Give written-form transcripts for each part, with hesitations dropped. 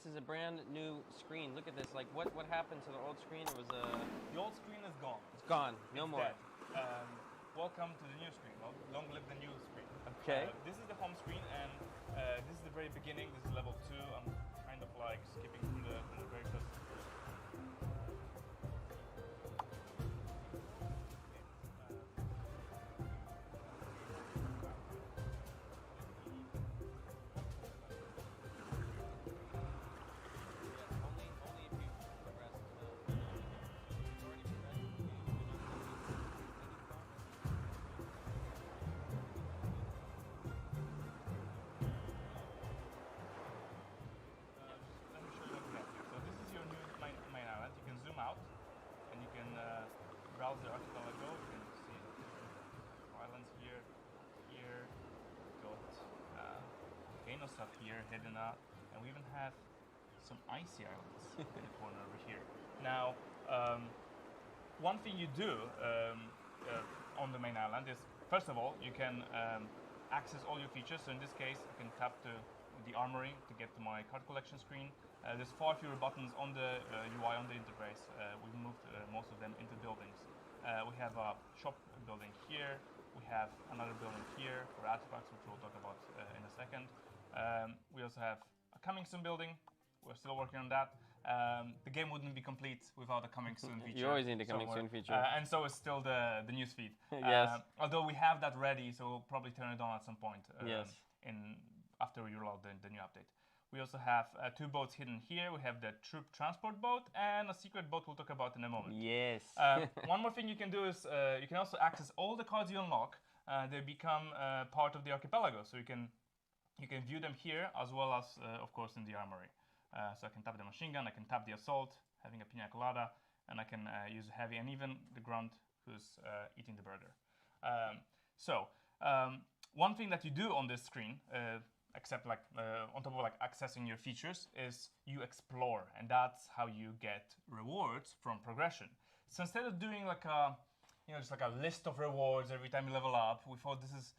this is a brand new screen. Look at this. Like, what happened to the old screen? It was The old screen is gone. It's gone. No It's more. dead. Welcome to the new screen. Long live the new screen. Okay. This is the home screen, and this is the very beginning. This is level 2. I'm kind of like skipping from the very first. Out, and you can browse the archipelago. You can see islands here, got volcano stuff here hidden up, and we even have some icy islands in the corner over here. Now, one thing you do on the main island is, first of all, you can access all your features. So in this case, I can tap the armory to get to my card collection screen. There's far fewer buttons on the UI, on the interface. We've moved most of them into buildings. We have a shop building here. We have another building here for artifacts, which we'll talk about in a second. We also have a coming soon building. We're still working on that. The game wouldn't be complete without a coming soon feature. You always need a coming soon feature. And so is still the newsfeed. Yes. Although we have that ready, so we'll probably turn it on at some point yes. After we roll out the new update. We also have 2 boats hidden here. We have the troop transport boat and a secret boat we'll talk about in a moment. Yes. One more thing you can do is you can also access all the cards you unlock. They become part of the archipelago, so you can view them here as well as, of course, in the armory. So I can tap the machine gun, I can tap the assault, having a pina colada, and I can use heavy, and even the grunt who's eating the burger. One thing that you do on this screen, except like on top of like accessing your features, is you explore, and that's how you get rewards from progression. So instead of doing like a just like a list of rewards every time you level up, we thought this is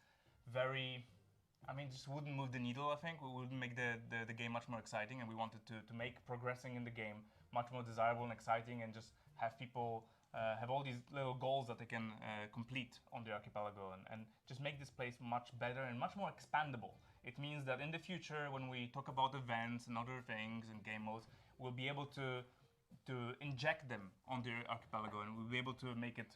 very, just wouldn't move the needle. I think we wouldn't make the game much more exciting, and we wanted to make progressing in the game much more desirable and exciting, and just have people have all these little goals that they can complete on the archipelago, and just make this place much better and much more expandable. It means that in the future, when we talk about events and other things and game modes, we'll be able to inject them on the archipelago, and we'll be able to make it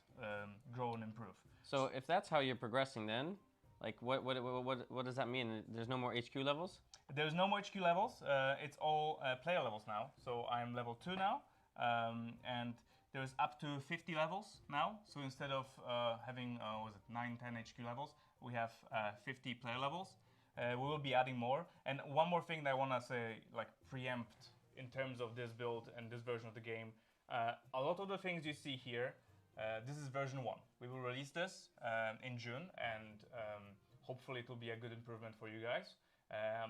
grow and improve. So if that's how you're progressing, then, like, what does that mean? There's no more HQ levels? There's no more HQ levels. It's all player levels now. So I'm level 2 now, and there's up to 50 levels now. So instead of having 9, 10 HQ levels, we have 50 player levels. We will be adding more. And one more thing that I want to say, like, preempt in terms of this build and this version of the game. A lot of the things you see here, this is version 1. We will release this in June, and hopefully it will be a good improvement for you guys.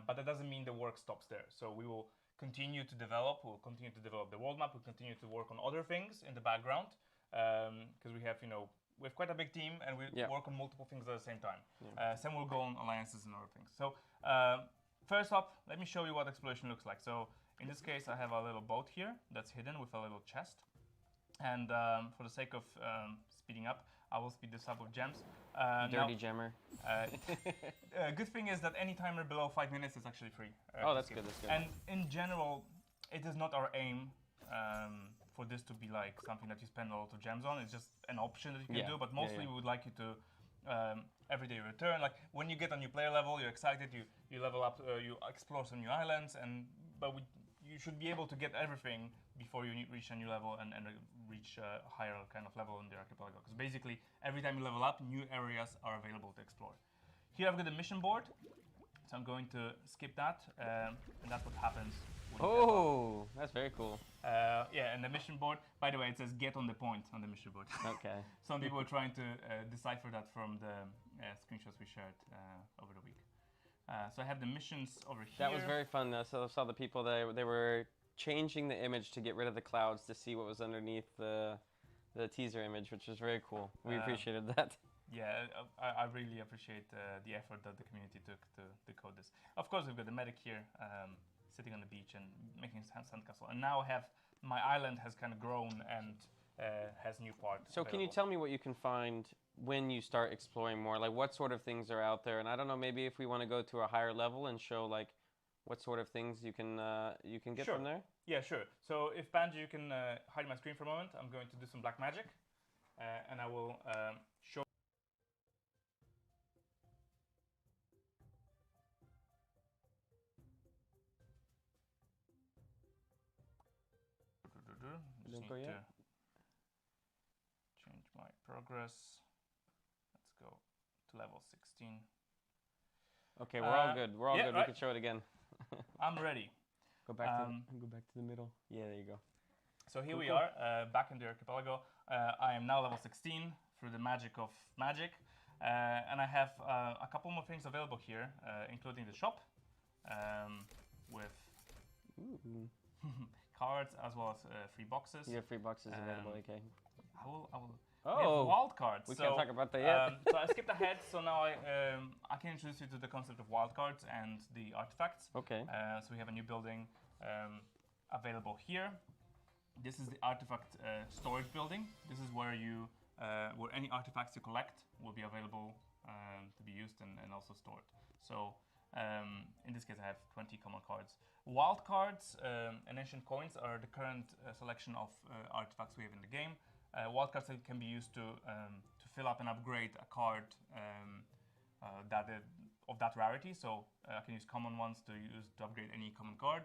But that doesn't mean the work stops there. So we will continue to develop. We'll continue to develop the world map. We'll continue to work on other things in the background, because we have, we have quite a big team, and we work on multiple things at the same time. Some will go on alliances and other things. So first up, let me show you what exploration looks like. So in this case, I have a little boat here that's hidden with a little chest. And for the sake of speeding up, I will speed this up with gems. Dirty gemmer. Good thing is that any timer below 5 minutes is actually free. Oh, that's good, that's good. And in general, it is not our aim for this to be like something that you spend a lot of gems on. It's just an option that you can do, but mostly we would like you to everyday return. Like when you get a new player level, you're excited, you level up, you explore some new islands, but you should be able to get everything before you reach a new level and reach a higher kind of level in the archipelago. Because basically, every time you level up, new areas are available to explore. Here I've got the mission board, so I'm going to skip that, and that's what happens. Oh, that's very cool. Yeah, and the mission board, by the way, it says get on the point on the mission board. Okay. Some people are trying to decipher that from the screenshots we shared over the week. So I have the missions over here. That was very fun. So I saw the people they were changing the image to get rid of the clouds to see what was underneath the teaser image, which was very cool. We appreciated that. Yeah, I really appreciate the effort that the community took to decode this. Of course, we've got the medic here, sitting on the beach and making sandcastle. And now I have my island has kind of grown and has new part. So can you tell me what you can find when you start exploring more? Like what sort of things are out there? And I don't know, maybe if we want to go to a higher level and show like what sort of things you can get Sure. from there? Yeah, sure. So if Banjo, you can hide my screen for a moment, I'm going to do some black magic, and I will show. Just Don't go need yet. to change my progress. Let's go to level 16. Okay, we're all good. We're all yeah, good. right. We can show it again. I'm ready. Go back to the middle. Yeah, there you go. So here Cool, we cool. are, back in the archipelago. I am now level 16 through the magic of magic. And I have a couple more things available here, including the shop with Ooh. cards as well as free boxes. You have free boxes available, okay. I will Oh, we have wild cards. we can't talk about that yet. So I skipped ahead, so now I can introduce you to the concept of wild cards and the artifacts. Okay. So we have a new building available here. This is the artifact storage building. This is where you, where any artifacts you collect will be available to be used and also stored. So in this case, I have 20 common cards. Wild cards and ancient coins are the current selection of artifacts we have in the game. Wild cards can be used to fill up and upgrade a card of that rarity. So I can use common ones to upgrade any common card.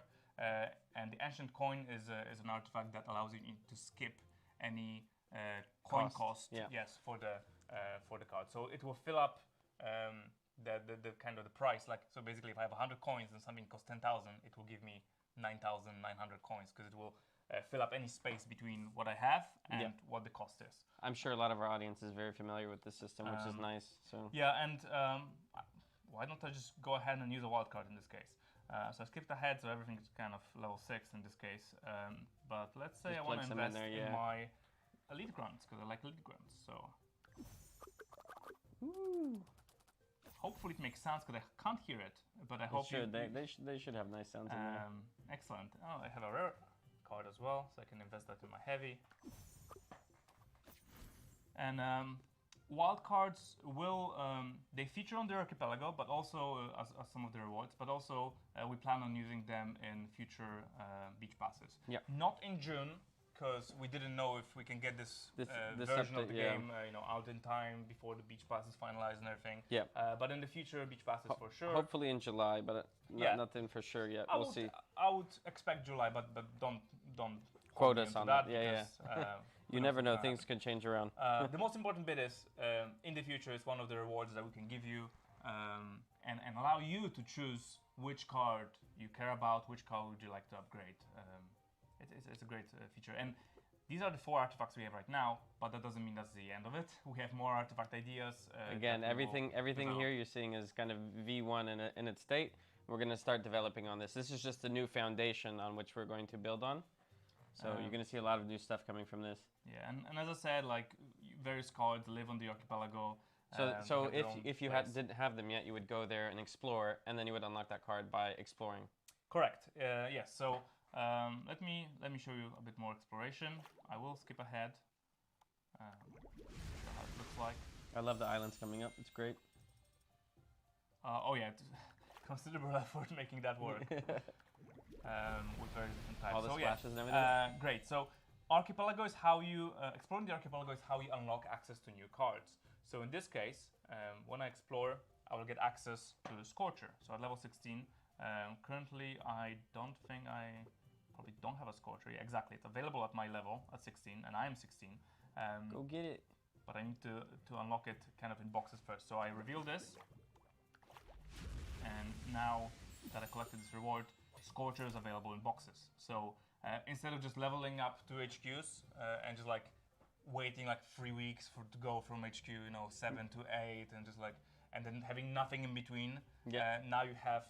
And the ancient coin is an artifact that allows you to skip any coin cost. Yeah. Yes, for the card. So it will fill up the kind of the price. Like, so basically, if I have 100 coins and something costs 10,000, it will give me 9,900 coins because it will fill up any space between what I have and what the cost is. I'm sure a lot of our audience is very familiar with this system, which is nice. So yeah, and why don't I just go ahead and use a wild card in this case? So I skipped ahead, so everything is kind of level 6 in this case. But let's say Just I want plug to some in invest there, in my elite grunts because I like elite grunts. So Ooh. hopefully it makes sounds because I can't hear it, but I hope should. They should have nice sounds in there. Excellent. Oh, I have a rare card as well, so I can invest that in my heavy. And wild cards will they feature on the archipelago, but also as some of the rewards. But also we plan on using them in future beach passes. Yeah. Not in June, because we didn't know if we can get this version of the update, game out in time before the beach pass is finalized and everything. Yeah. But in the future, beach passes for sure. Hopefully in July, but nothing for sure yet. We'll see. I would expect July, but don't Quote me us into on that. that. Because, You never know. Things can change around. the most important bit is in the future, it's one of the rewards that we can give you and allow you to choose which card you care about, which card would you like to upgrade. It's a great feature. And these are the 4 artifacts we have right now, but that doesn't mean that's the end of it. We have more artifact ideas. Again, everything here you're seeing is kind of V1 in its state. We're going to start developing on this. This is just a new foundation on which we're going to build on. So you're going to see a lot of new stuff coming from this. Yeah, and as I said, like various cards live on the archipelago. So if you didn't have them yet, you would go there and explore, and then you would unlock that card by exploring. Correct. Yes. So let me show you a bit more exploration. I will skip ahead. Show how it looks like. I love the islands coming up. It's great. Oh yeah, considerable effort making that work. With very different types. All the so, splashes and everything. Great. So archipelago is how you exploring the archipelago is how you unlock access to new cards. So in this case, when I explore, I will get access to the Scorcher. So at level 16, currently I don't think I probably don't have a Scorcher. Yeah, exactly. It's available at my level at 16, and I am 16. Go get it. But I need to unlock it kind of in boxes first. So I reveal this, and now that I collected this reward, Scorcher is available in boxes. So instead of just leveling up to HQs and just like waiting like 3 weeks to go from HQ 7 to 8 and then having nothing in between, now you have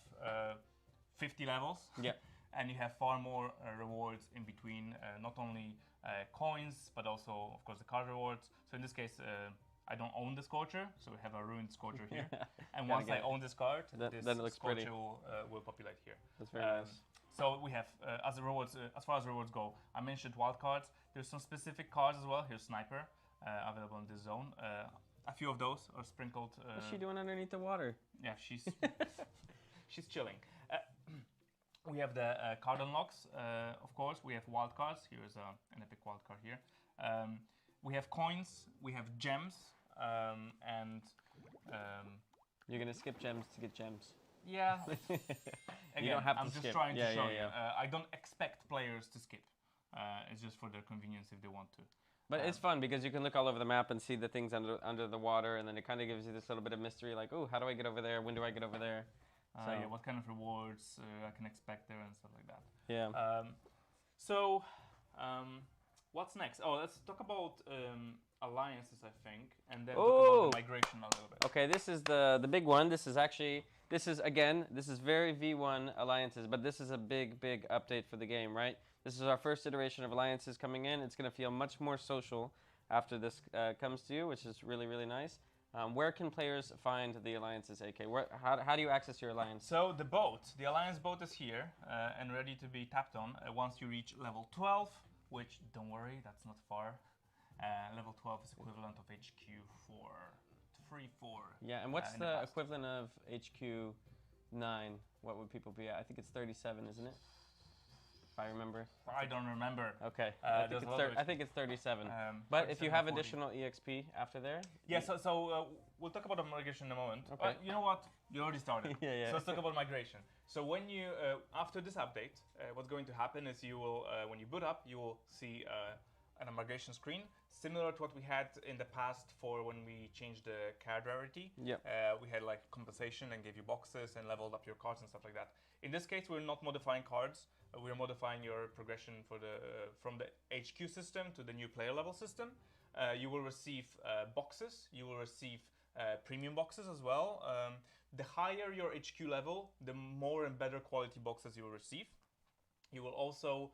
50 levels. Yeah. And you have far more rewards in between, not only coins, but also, of course, the card rewards. So in this case, I don't own the Scorcher, so we have a ruined Scorcher here. And once I own this card, this then it looks Scorcher pretty. will populate here. That's very nice. So we have, as far as rewards go, I mentioned wildcards. There's some specific cards as well. Here's Sniper, available in this zone. A few of those are sprinkled. What's she doing underneath the water? Yeah, she's she's chilling. We have the card unlocks, of course. We have wildcards. Here's an epic wildcard here. We have coins. We have gems, and you're gonna skip gems to get gems. Yeah. Again, you don't have to I'm skip. just trying to show you. I don't expect players to skip. It's just for their convenience if they want to. But it's fun because you can look all over the map and see the things under the water, and then it kind of gives you this little bit of mystery, like, oh, how do I get over there? When do I get over there? So yeah, what kind of rewards I can expect there and stuff like that. Yeah. What's next? Oh, let's talk about alliances, I think, and then talk about the migration a little bit. Okay, this is the big one. This is very V1 alliances, but this is a big update for the game, right? This is our first iteration of alliances coming in. It's going to feel much more social after this comes to you, which is really nice. Where can players find the alliances, AK? How do you access your alliance? So the alliance boat is here and ready to be tapped on once you reach level 12, which, don't worry, that's not far. Level 12 is equivalent of HQ 4. Yeah, and what's the equivalent of HQ 9? What would people be at? I think it's 37, isn't it? If I remember. I don't remember. Okay, I think it's 37. But if you have 40. Additional EXP after there? Yeah, so we'll talk about the migration in a moment. Okay. You know what? You already started. Yeah. So let's talk about migration. So when you, after this update, what's going to happen is you will, when you boot up, you will see a migration screen, similar to what we had in the past for when we changed the card rarity. Yep. We had like compensation and gave you boxes and leveled up your cards and stuff like that. In this case, we're not modifying cards. We're modifying your progression for from the HQ system to the new player level system. You will receive boxes. You will receive premium boxes as well. The higher your HQ level, the more and better quality boxes you will receive. You will also